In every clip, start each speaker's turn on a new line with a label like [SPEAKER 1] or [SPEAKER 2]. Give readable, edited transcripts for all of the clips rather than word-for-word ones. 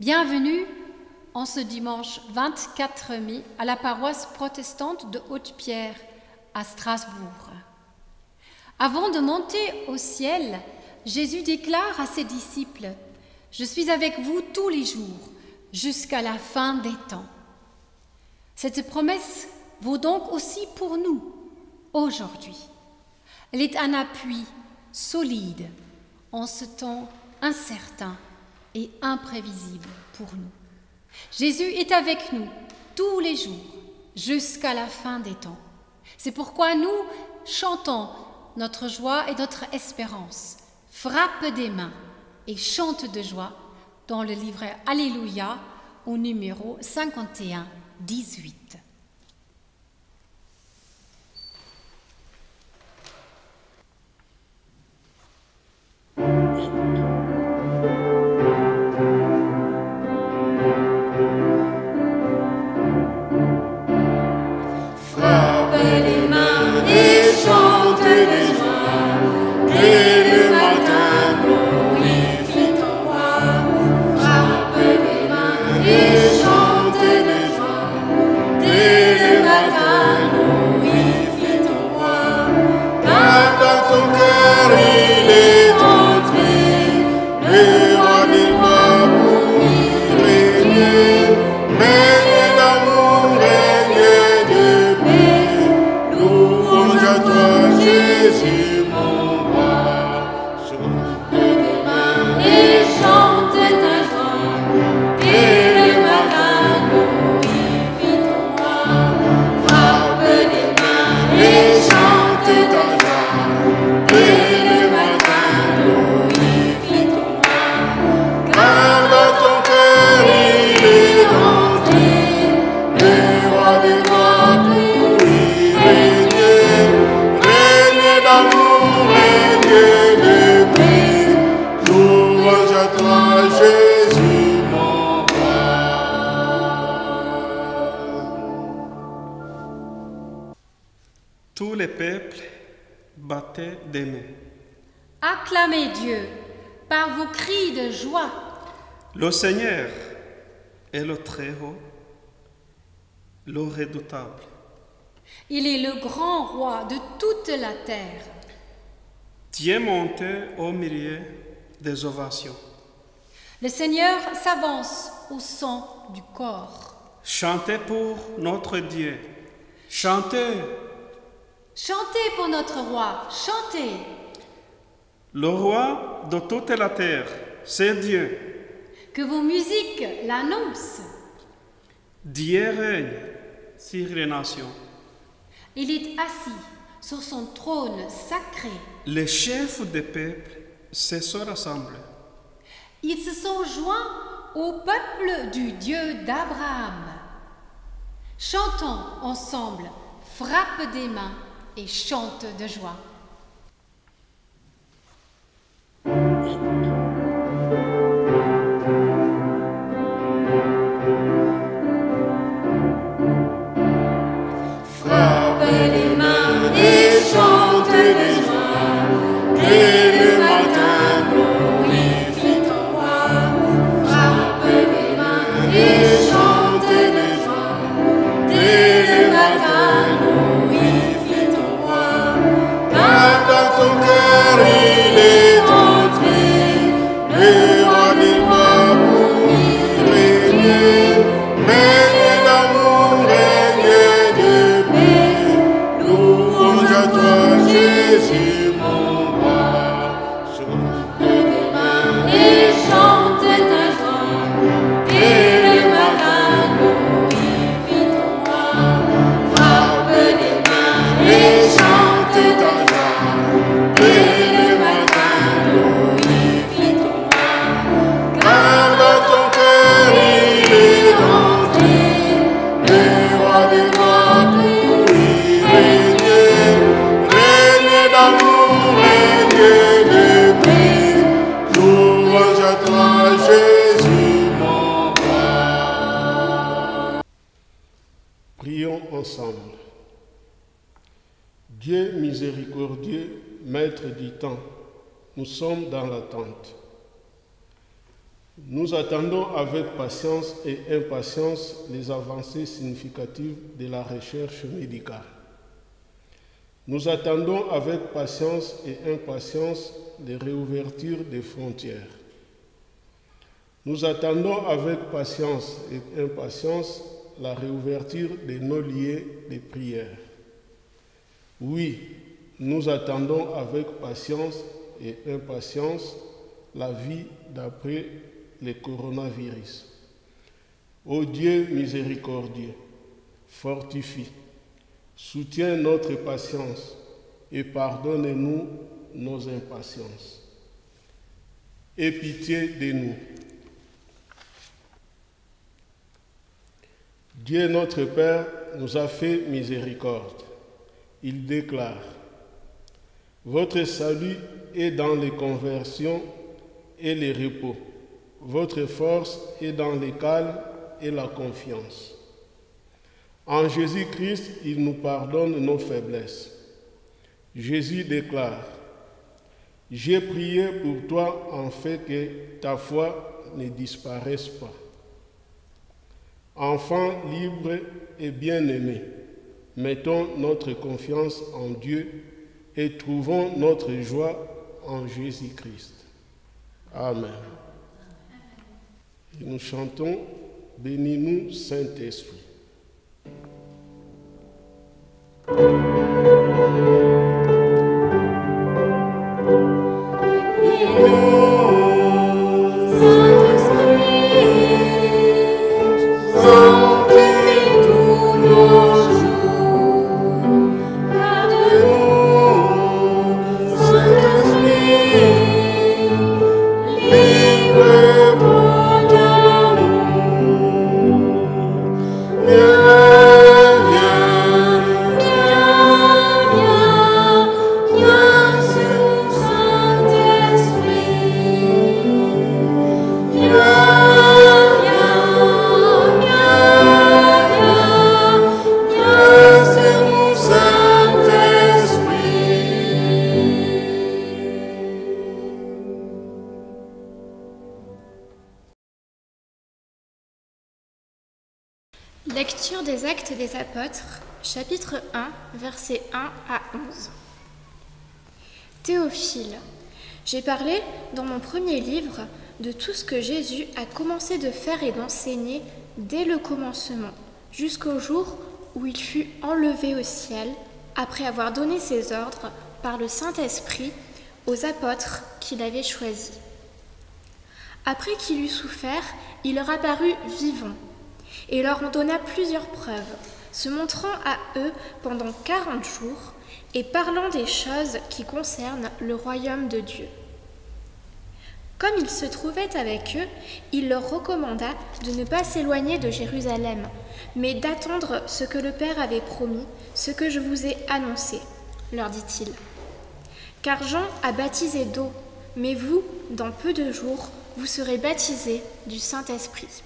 [SPEAKER 1] Bienvenue en ce dimanche 24 mai à la paroisse protestante de Haute-Pierre à Strasbourg. Avant de monter au ciel, Jésus déclare à ses disciples « Je suis avec vous tous les jours, jusqu'à la fin des temps ». Cette promesse vaut donc aussi pour nous, aujourd'hui. Elle est un appui solide en ce temps incertain et imprévisible pour nous. Jésus est avec nous tous les jours, jusqu'à la fin des temps. C'est pourquoi nous chantons notre joie et notre espérance, frappe des mains et chante de joie dans le livret Alléluia au numéro 51, 18.
[SPEAKER 2] Tous les peuples battaient des mains.
[SPEAKER 1] Acclamez Dieu par vos cris de joie.
[SPEAKER 2] Le Seigneur est le Très-Haut, le Redoutable.
[SPEAKER 1] Il est le grand roi de toute la terre.
[SPEAKER 2] Dieu montait au milieu des ovations.
[SPEAKER 1] Le Seigneur s'avance au son du corps.
[SPEAKER 2] Chantez pour notre Dieu. Chantez.
[SPEAKER 1] Chantez pour notre roi, chantez.
[SPEAKER 2] Le roi de toute la terre, c'est Dieu.
[SPEAKER 1] Que vos musiques l'annoncent.
[SPEAKER 2] Dieu règne sur les nations.
[SPEAKER 1] Il est assis sur son trône sacré.
[SPEAKER 2] Les chefs des peuples se sont rassemblés.
[SPEAKER 1] Ils se sont joints au peuple du Dieu d'Abraham. Chantons ensemble, frappe des mains et chante de joie.
[SPEAKER 3] Frappe les mains et chante de joie. Dès le matin, glorifie ton roi. Frappe les mains et chante de joie. Dès le matin, glorifie ton roi. Dieu miséricordieux, Maître du temps, nous sommes dans l'attente. Nous attendons avec patience et impatience les avancées significatives de la recherche médicale. Nous attendons avec patience et impatience les réouvertures des frontières. Nous attendons avec patience et impatience la réouverture de nos lieux de prière. Oui, nous attendons avec patience et impatience la vie d'après le coronavirus. Ô Dieu miséricordieux, fortifie, soutiens notre patience et pardonne-nous nos impatiences. Aie pitié de nous. Dieu notre Père nous a fait miséricorde. Il déclare: votre salut est dans les conversions et les repos. Votre force est dans le calme et la confiance. En Jésus-Christ, il nous pardonne nos faiblesses. Jésus déclare: j'ai prié pour toi en fait que ta foi ne disparaisse pas. Enfants libres et bien-aimés, mettons notre confiance en Dieu et trouvons notre joie en Jésus-Christ. Amen. Et nous chantons « Bénis-nous, Saint-Esprit ».
[SPEAKER 4] Lecture des Actes des Apôtres, chapitre 1, versets 1 à 11. Théophile, j'ai parlé dans mon premier livre de tout ce que Jésus a commencé de faire et d'enseigner dès le commencement, jusqu'au jour où il fut enlevé au ciel, après avoir donné ses ordres par le Saint-Esprit aux apôtres qu'il avait choisis. Après qu'il eut souffert, il leur apparut vivant, et leur en donna plusieurs preuves, se montrant à eux pendant 40 jours et parlant des choses qui concernent le royaume de Dieu. Comme il se trouvait avec eux, il leur recommanda de ne pas s'éloigner de Jérusalem, mais d'attendre ce que le Père avait promis, ce que je vous ai annoncé, leur dit-il. Car Jean a baptisé d'eau, mais vous, dans peu de jours, vous serez baptisés du Saint-Esprit.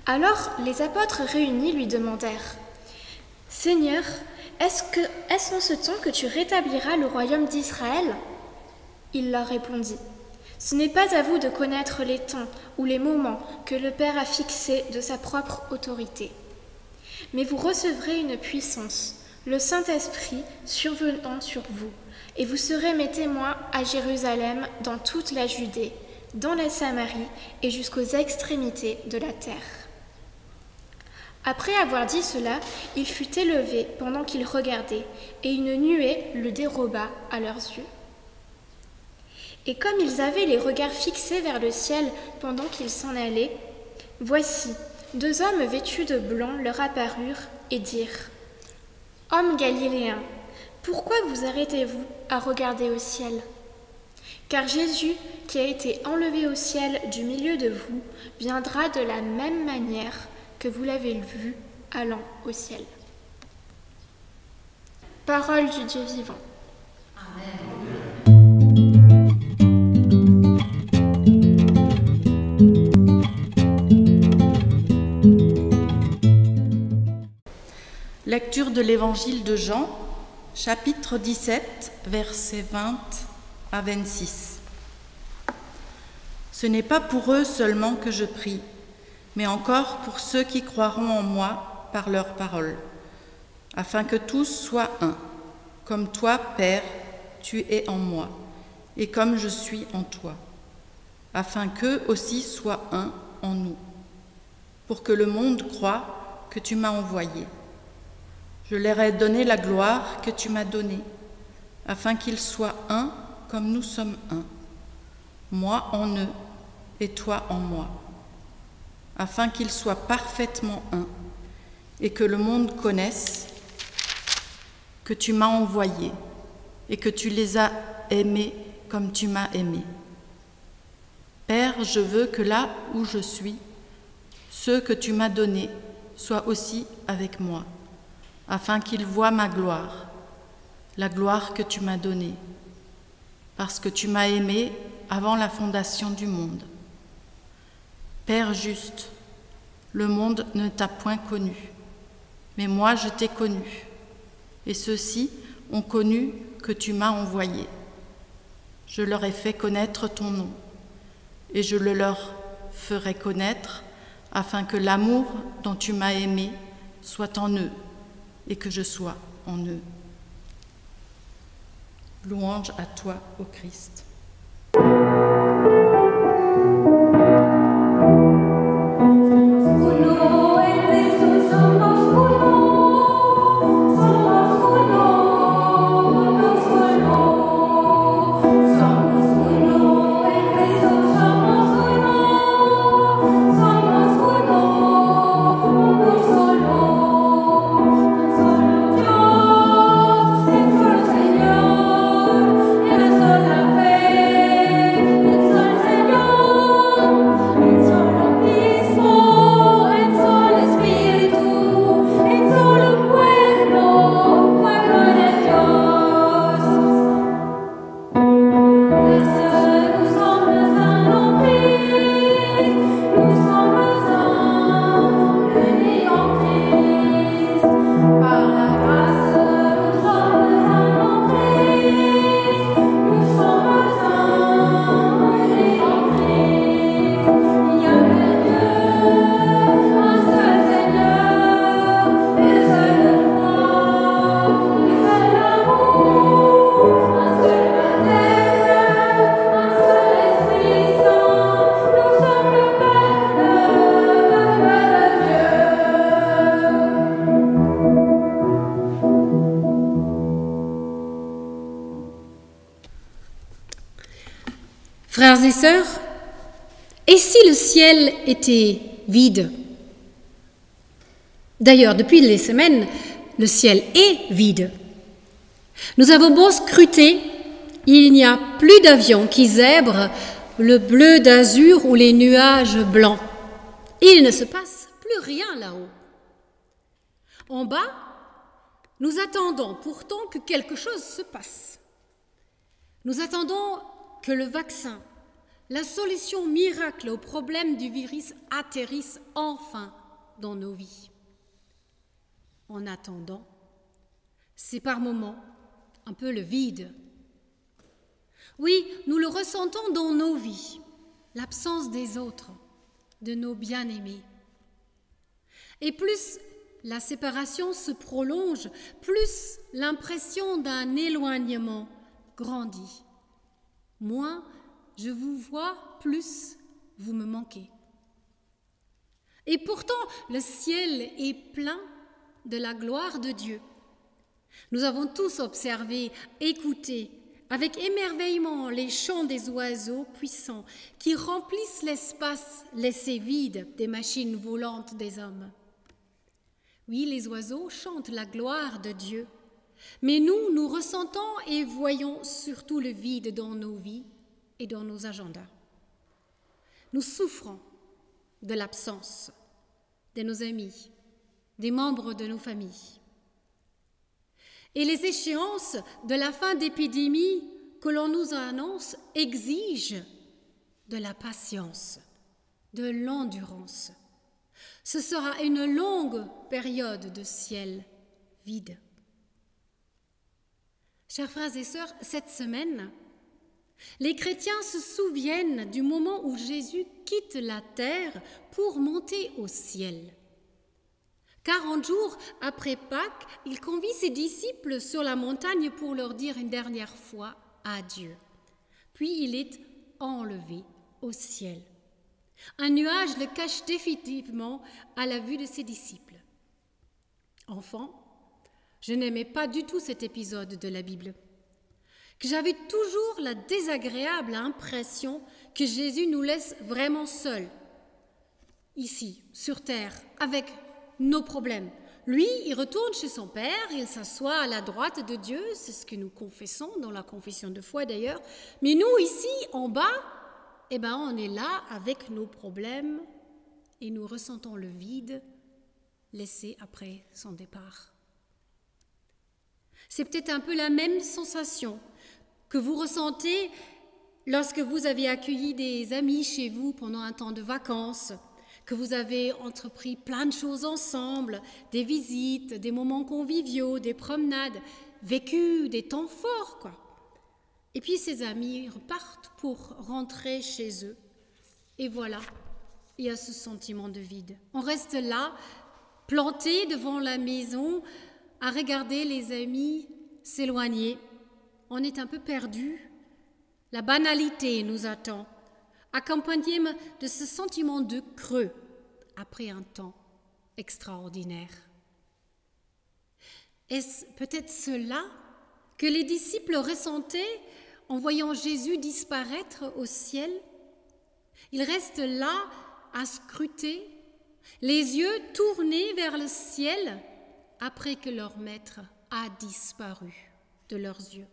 [SPEAKER 4] Alors les apôtres réunis lui demandèrent: « Seigneur, est-ce en ce temps que tu rétabliras le royaume d'Israël ?» Il leur répondit: « Ce n'est pas à vous de connaître les temps ou les moments que le Père a fixés de sa propre autorité. Mais vous recevrez une puissance, le Saint-Esprit survenant sur vous, et vous serez mes témoins à Jérusalem, dans toute la Judée, dans la Samarie et jusqu'aux extrémités de la terre. » Après avoir dit cela, il fut élevé pendant qu'il regardait, et une nuée le déroba à leurs yeux. Et comme ils avaient les regards fixés vers le ciel pendant qu'ils s'en allaient, voici, 2 hommes vêtus de blanc leur apparurent et dirent: « Hommes galiléens, pourquoi vous arrêtez-vous à regarder au ciel ? Car Jésus, qui a été enlevé au ciel du milieu de vous, viendra de la même manière que vous l'avez vu allant au ciel. » Parole du Dieu vivant. Amen.
[SPEAKER 5] Lecture de l'Évangile de Jean, Chapitre 17, versets 20 à 26. Ce n'est pas pour eux seulement que je prie, mais encore pour ceux qui croiront en moi par leurs paroles, afin que tous soient un, comme toi, Père, tu es en moi, et comme je suis en toi, afin qu'eux aussi soient un en nous, pour que le monde croie que tu m'as envoyé. Je leur ai donné la gloire que tu m'as donnée, afin qu'ils soient un comme nous sommes un, moi en eux et toi en moi, afin qu'ils soient parfaitement un, et que le monde connaisse que tu m'as envoyé et que tu les as aimés comme tu m'as aimé. Père, je veux que là où je suis, ceux que tu m'as donnés soient aussi avec moi, afin qu'ils voient ma gloire, la gloire que tu m'as donnée, parce que tu m'as aimé avant la fondation du monde. Père juste, le monde ne t'a point connu, mais moi je t'ai connu, et ceux-ci ont connu que tu m'as envoyé. Je leur ai fait connaître ton nom, et je le leur ferai connaître, afin que l'amour dont tu m'as aimé soit en eux, et que je sois en eux. Louange à toi, ô Christ.
[SPEAKER 1] Frères et sœurs, et si le ciel était vide? D'ailleurs, depuis des semaines, le ciel est vide. Nous avons beau scruter, il n'y a plus d'avions qui zèbrent le bleu d'azur ou les nuages blancs. Il ne se passe plus rien là-haut. En bas, nous attendons pourtant que quelque chose se passe. Nous attendons que le vaccin, la solution miracle au problème du virus atterrisse enfin dans nos vies. En attendant, c'est par moments un peu le vide. Oui, nous le ressentons dans nos vies, l'absence des autres, de nos bien-aimés. Et plus la séparation se prolonge, plus l'impression d'un éloignement grandit. Moins je vous vois, plus vous me manquez. Et pourtant, le ciel est plein de la gloire de Dieu. Nous avons tous observé, écouté, avec émerveillement les chants des oiseaux puissants qui remplissent l'espace laissé vide des machines volantes des hommes. Oui, les oiseaux chantent la gloire de Dieu, mais nous ressentons et voyons surtout le vide dans nos vies et dans nos agendas. Nous souffrons de l'absence de nos amis, des membres de nos familles. Et les échéances de la fin d'épidémie que l'on nous annonce exigent de la patience, de l'endurance. Ce sera une longue période de ciel vide. Chers frères et sœurs, cette semaine, les chrétiens se souviennent du moment où Jésus quitte la terre pour monter au ciel. 40 jours après Pâques, il convie ses disciples sur la montagne pour leur dire une dernière fois adieu. Puis il est enlevé au ciel. Un nuage le cache définitivement à la vue de ses disciples. Enfant, je n'aimais pas du tout cet épisode de la Bible, que j'avais toujours la désagréable impression que Jésus nous laisse vraiment seuls, ici, sur terre, avec nos problèmes. Lui, il retourne chez son Père, il s'assoit à la droite de Dieu, c'est ce que nous confessons dans la confession de foi d'ailleurs. Mais nous, ici, en bas, on est là avec nos problèmes et nous ressentons le vide laissé après son départ. C'est peut-être un peu la même sensation que vous ressentez lorsque vous avez accueilli des amis chez vous pendant un temps de vacances, que vous avez entrepris plein de choses ensemble, des visites, des moments conviviaux, des promenades, vécu des temps forts, quoi. Et puis ces amis repartent pour rentrer chez eux. Et voilà, il y a ce sentiment de vide. On reste là, planté devant la maison, à regarder les amis s'éloigner. On est un peu perdu. La banalité nous attend, accompagné de ce sentiment de creux après un temps extraordinaire. Est-ce peut-être cela que les disciples ressentaient en voyant Jésus disparaître au ciel? Ils restent là à scruter, les yeux tournés vers le ciel, après que leur maître a disparu de leurs yeux.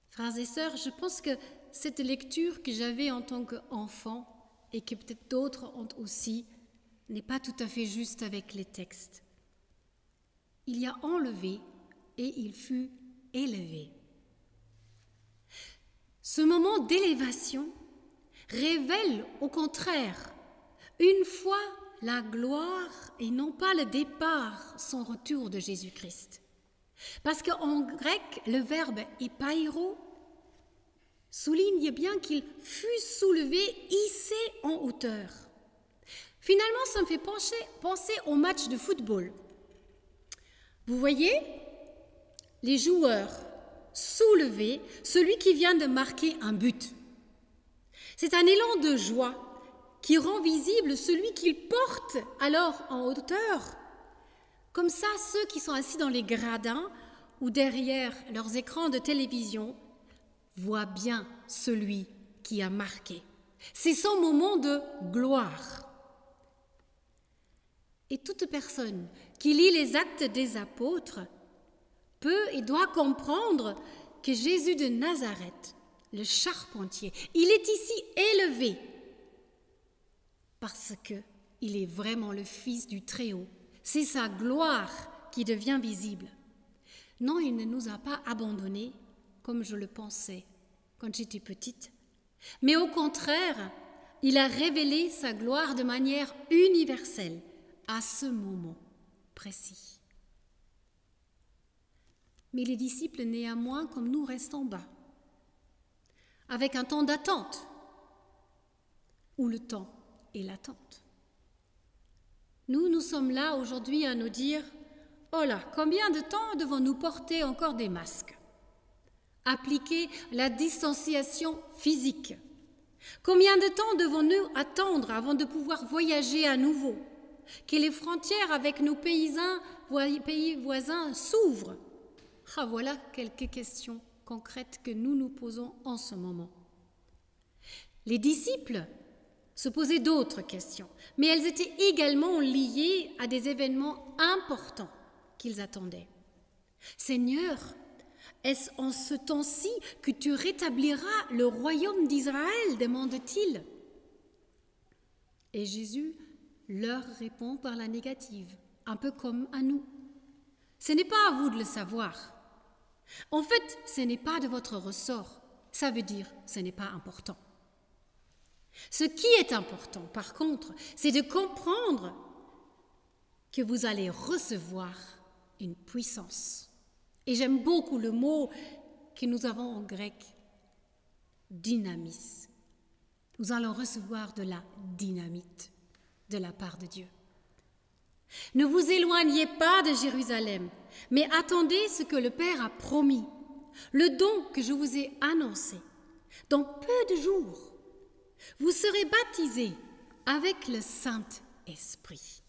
[SPEAKER 1] Frères et sœurs, je pense que cette lecture que j'avais en tant qu'enfant, et que peut-être d'autres ont aussi, n'est pas tout à fait juste avec les textes. Il y a enlevé et il fut élevé. Ce moment d'élévation révèle au contraire une fois la gloire et non pas le départ, son retour de Jésus-Christ. Parce qu'en grec, le verbe épairo souligne bien qu'il fut soulevé, hissé en hauteur. Finalement, ça me fait penser au match de football. Vous voyez, les joueurs soulevés, celui qui vient de marquer un but. C'est un élan de joie qui rend visible celui qu'il porte alors en hauteur. Comme ça, ceux qui sont assis dans les gradins ou derrière leurs écrans de télévision voient bien celui qui a marqué. C'est son moment de gloire. Et toute personne qui lit les Actes des Apôtres peut et doit comprendre que Jésus de Nazareth, le charpentier, il est ici élevé parce qu'il est vraiment le Fils du Très-Haut. C'est sa gloire qui devient visible. Non, il ne nous a pas abandonnés comme je le pensais quand j'étais petite, mais au contraire, il a révélé sa gloire de manière universelle à ce moment précis. Mais les disciples, néanmoins, comme nous, restent en bas, avec un temps d'attente, où le temps est l'attente. Nous sommes là aujourd'hui à nous dire « Oh là, combien de temps devons-nous porter encore des masques ? Appliquer la distanciation physique. Combien de temps devons-nous attendre avant de pouvoir voyager à nouveau ? Que les frontières avec nos pays voisins s'ouvrent ? » Voilà quelques questions concrètes que nous nous posons en ce moment. Les disciples se posaient d'autres questions, mais elles étaient également liées à des événements importants qu'ils attendaient. « Seigneur, est-ce en ce temps-ci que tu rétabliras le royaume d'Israël ?» demande-t-il. Et Jésus leur répond par la négative, un peu comme à nous. Ce n'est pas à vous de le savoir. En fait, ce n'est pas de votre ressort. Ça veut dire ce n'est pas important. Ce qui est important, par contre, c'est de comprendre que vous allez recevoir une puissance, Et j'aime beaucoup le mot que nous avons en grec, dynamis. Nous allons recevoir de la dynamite de la part de Dieu. Ne vous éloignez pas de Jérusalem, mais attendez ce que le Père a promis, le don que je vous ai annoncé. Dans peu de jours, vous serez baptisés avec le Saint-Esprit.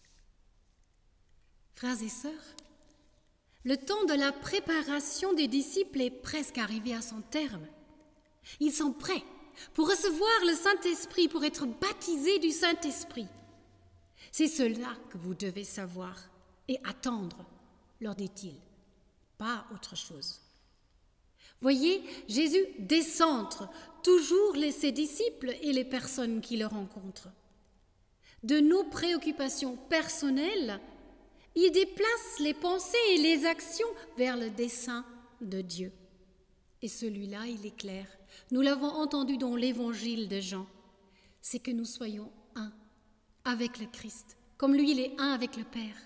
[SPEAKER 1] Frères et sœurs, le temps de la préparation des disciples est presque arrivé à son terme. Ils sont prêts pour recevoir le Saint-Esprit, pour être baptisés du Saint-Esprit. C'est cela que vous devez savoir et attendre, leur dit-il, pas autre chose. Voyez, Jésus décentre toujours ses disciples et les personnes qui le rencontrent. De nos préoccupations personnelles, il déplace les pensées et les actions vers le dessein de Dieu. Et celui-là, il est clair. Nous l'avons entendu dans l'évangile de Jean. C'est que nous soyons un avec le Christ, comme lui, il est un avec le Père.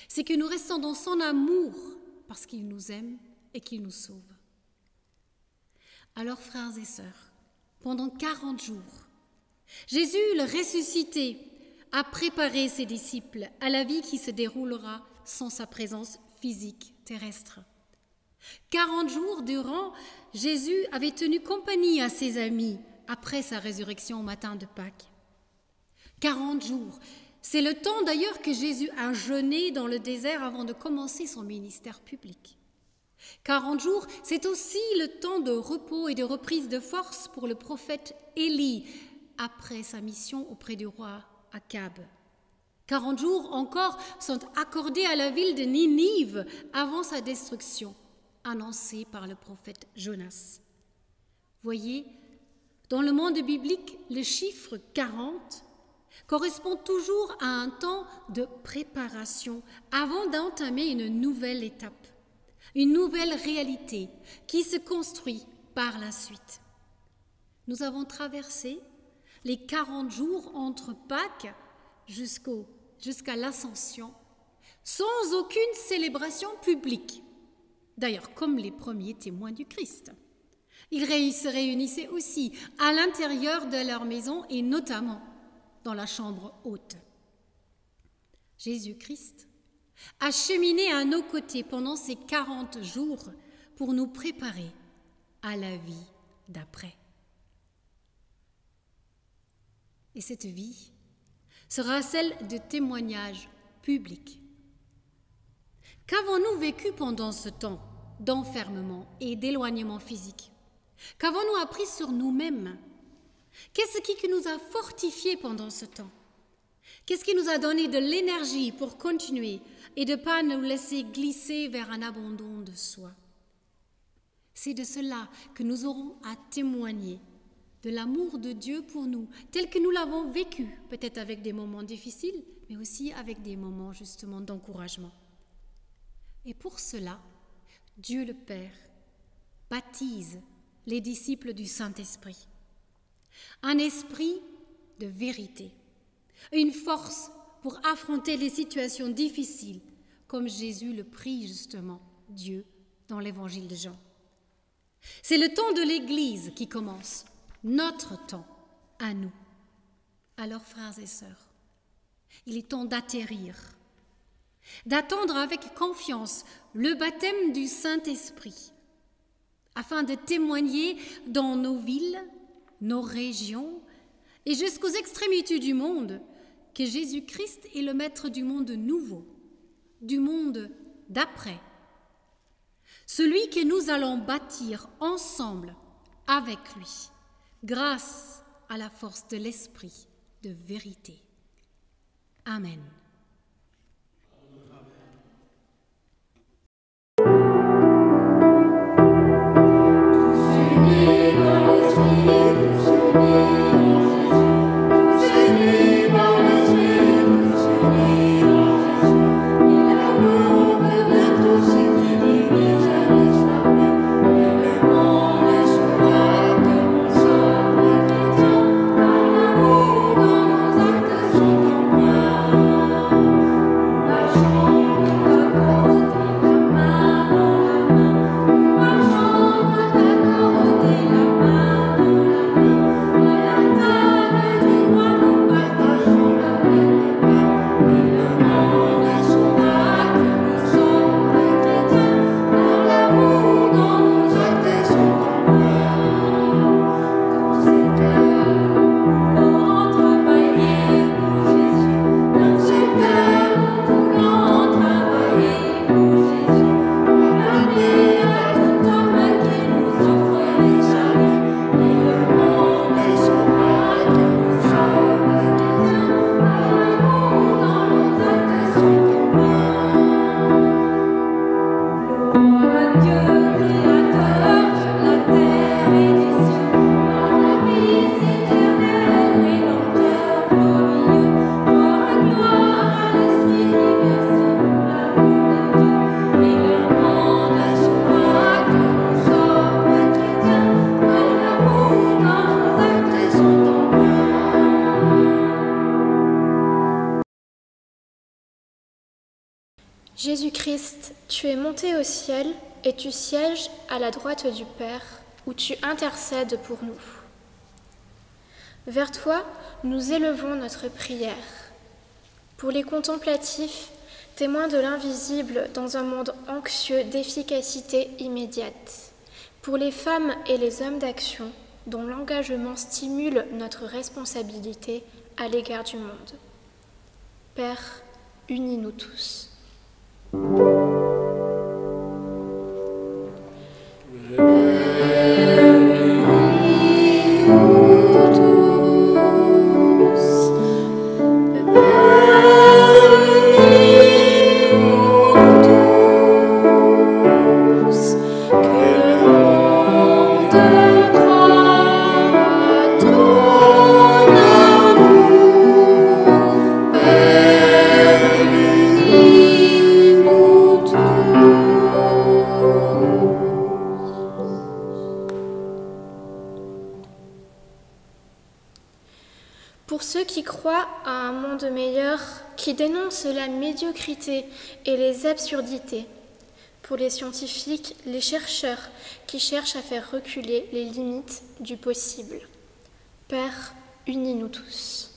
[SPEAKER 1] C'est que nous restons dans son amour parce qu'il nous aime et qu'il nous sauve. Alors, frères et sœurs, pendant 40 jours, Jésus, le ressuscité, a préparé ses disciples à la vie qui se déroulera sans sa présence physique terrestre. 40 jours durant, Jésus avait tenu compagnie à ses amis après sa résurrection au matin de Pâques. 40 jours, c'est le temps d'ailleurs que Jésus a jeûné dans le désert avant de commencer son ministère public. 40 jours, c'est aussi le temps de repos et de reprise de force pour le prophète Élie après sa mission auprès du roi Akab. 40 jours encore sont accordés à la ville de Ninive avant sa destruction, annoncée par le prophète Jonas. Voyez, dans le monde biblique, le chiffre 40 correspond toujours à un temps de préparation avant d'entamer une nouvelle étape, une nouvelle réalité qui se construit par la suite. Nous avons traversé les 40 jours entre Pâques jusqu'à l'Ascension sans aucune célébration publique. D'ailleurs, comme les premiers témoins du Christ. Ils se réunissaient aussi à l'intérieur de leur maison et notamment dans la chambre haute. Jésus-Christ a cheminé à nos côtés pendant ces 40 jours pour nous préparer à la vie d'après. Et cette vie sera celle de témoignage public. Qu'avons-nous vécu pendant ce temps d'enfermement et d'éloignement physique? Qu'avons-nous appris sur nous-mêmes? Qu'est-ce qui nous a fortifiés pendant ce temps? Qu'est-ce qui nous a donné de l'énergie pour continuer et de ne pas nous laisser glisser vers un abandon de soi? C'est de cela que nous aurons à témoigner, de l'amour de Dieu pour nous, tel que nous l'avons vécu, peut-être avec des moments difficiles, mais aussi avec des moments justement d'encouragement. Et pour cela, Dieu le Père baptise les disciples du Saint-Esprit. Un esprit de vérité, une force pour affronter les situations difficiles, comme Jésus le prie justement, Dieu, dans l'évangile de Jean. C'est le temps de l'Église qui commence, notre temps à nous. Alors, frères et sœurs, il est temps d'atterrir, d'attendre avec confiance le baptême du Saint-Esprit, afin de témoigner dans nos villes, nos régions et jusqu'aux extrémités du monde que Jésus-Christ est le maître du monde nouveau, du monde d'après, celui que nous allons bâtir ensemble avec lui, grâce à la force de l'Esprit de vérité. Amen.
[SPEAKER 3] Dans nos actes sont en
[SPEAKER 4] Jésus-Christ, tu es monté au ciel et tu sièges à la droite du Père, où tu intercèdes pour nous. Vers toi, nous élevons notre prière. Pour les contemplatifs, témoins de l'invisible dans un monde anxieux d'efficacité immédiate. Pour les femmes et les hommes d'action, dont l'engagement stimule notre responsabilité à l'égard du monde. Père, unis-nous tous. Pour ceux qui croient à un monde meilleur, qui dénoncent la médiocrité et les absurdités. Pour les scientifiques, les chercheurs qui cherchent à faire reculer les limites du possible. Père, unis-nous tous.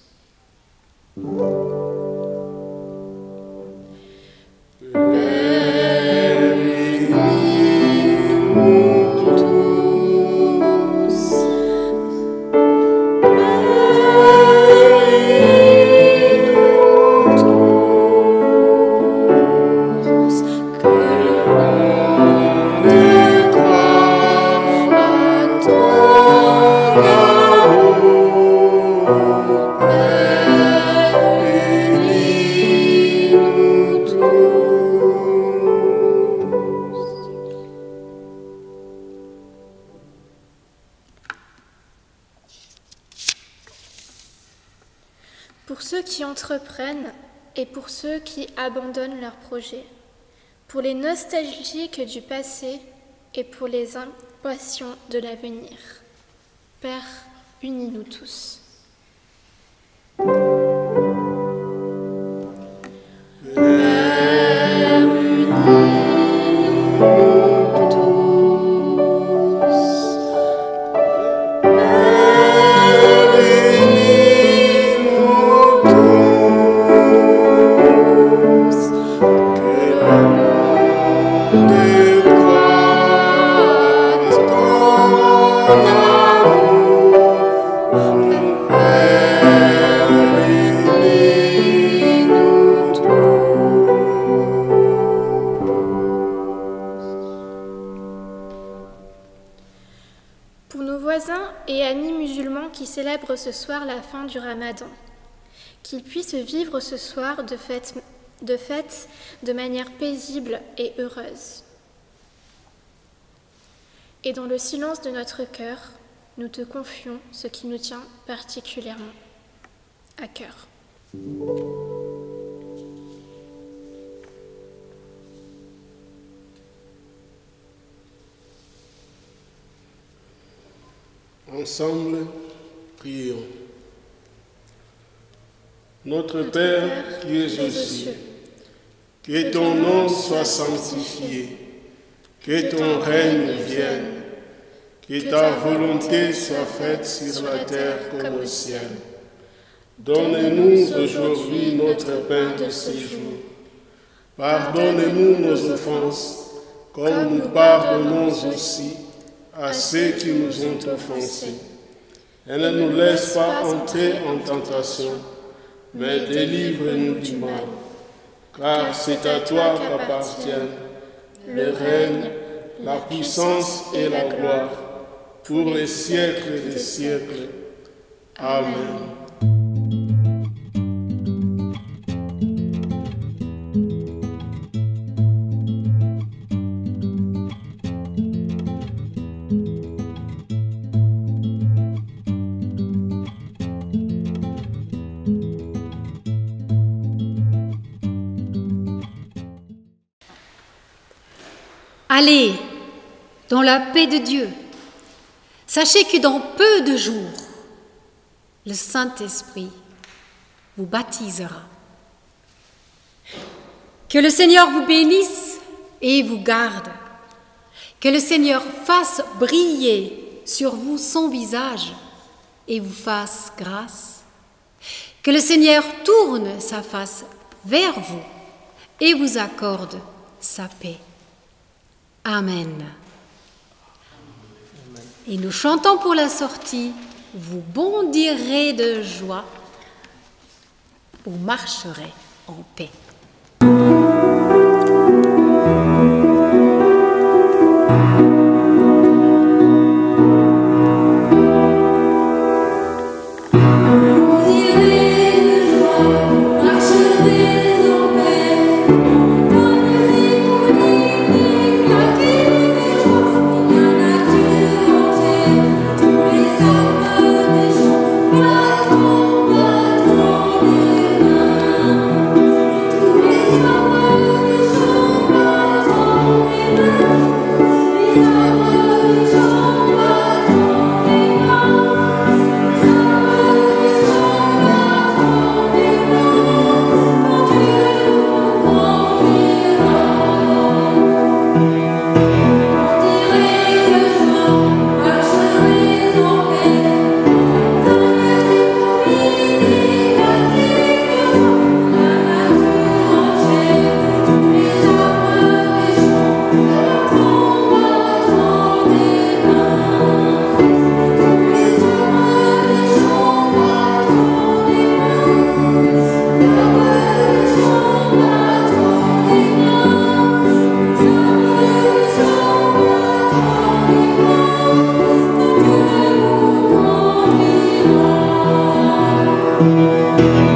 [SPEAKER 4] Pour ceux qui entreprennent et pour ceux qui abandonnent leurs projets, pour les nostalgiques du passé et pour les impatients de l'avenir. Père, unis-nous tous. Pour nos voisins et amis musulmans qui célèbrent ce soir la fin du Ramadan, qu'ils puissent vivre ce soir de fête de manière paisible et heureuse. Et dans le silence de notre cœur, nous te confions ce qui nous tient particulièrement à cœur.
[SPEAKER 3] Ensemble, prions. Notre Père qui es aux cieux, que ton nom soit sanctifié, que ton règne vienne, que ta volonté soit faite sur la terre comme au ciel. Donne-nous aujourd'hui notre pain de ce jour. Pardonne-nous nos offenses, comme nous pardonnons aussi à ceux qui nous ont offensés. Et ne nous laisse pas entrer en tentation, mais délivre-nous du mal. Car c'est à toi qu'appartiennent le règne, la puissance et la gloire, pour les siècles des siècles. Amen.
[SPEAKER 1] Allez, dans la paix de Dieu. Sachez que dans peu de jours, le Saint-Esprit vous baptisera. Que le Seigneur vous bénisse et vous garde. Que le Seigneur fasse briller sur vous son visage et vous fasse grâce. Que le Seigneur tourne sa face vers vous et vous accorde sa paix. Amen. Et nous chantons pour la sortie, vous bondirez de joie, vous marcherez en paix.
[SPEAKER 3] Thank you.